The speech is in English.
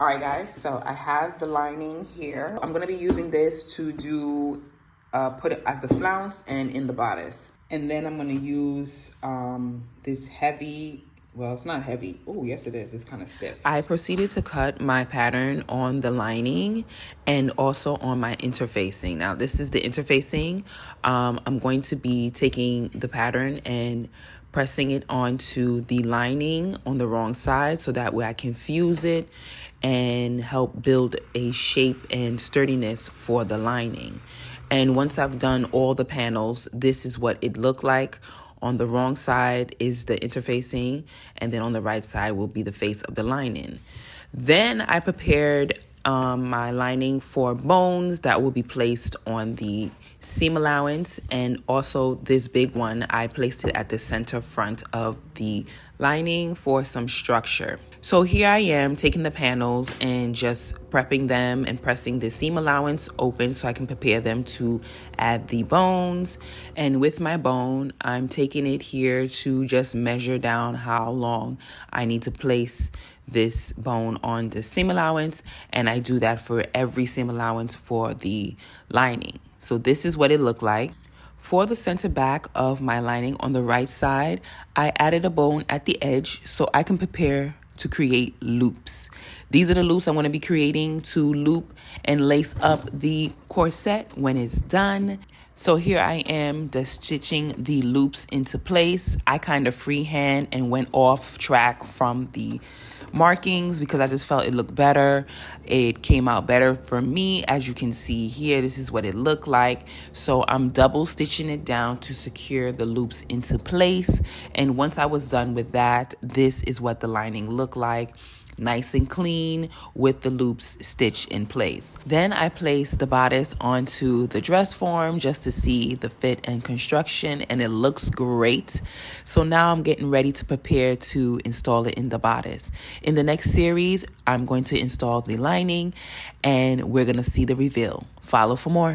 All right, guys, so I have the lining here. I'm gonna be using this to do, put it as the flounce and in the bodice. And then I'm gonna use this heavy, well, it's not heavy. Oh, yes it is, it's kind of stiff. I proceeded to cut my pattern on the lining and also on my interfacing. Now, this is the interfacing. I'm going to be taking the pattern and pressing it onto the lining on the wrong side so that way I can fuse it and help build a shape and sturdiness for the lining. And once I've done all the panels, this is what it looked like. On the wrong side is the interfacing, and then on the right side will be the face of the lining. Then I prepared my lining for bones that will be placed on the seam allowance, and also this big one, I placed it at the center front of the lining for some structure. So here I am taking the panels and just prepping them and pressing the seam allowance open so I can prepare them to add the bones. And with my bone, I'm taking it here to just measure down how long I need to place this bone on the seam allowance, and I do that for every seam allowance for the lining. So this is what it looked like. For the center back of my lining on the right side, I added a bone at the edge so I can prepare to create loops. These are the loops I'm going to be creating to loop and lace up the corset when it's done. So here I am just stitching the loops into place. I kind of freehand and went off track from the markings because I just felt it looked better. It came out better for me. As you can see here, this is what it looked like. So I'm double stitching it down to secure the loops into place. And once I was done with that, this is what the lining looked like. Nice and clean with the loops stitched in place. Then I placed the bodice onto the dress form just to see the fit and construction, and it looks great. So now I'm getting ready to prepare to install it in the bodice. In the next series, I'm going to install the lining and we're going to see the reveal. Follow for more.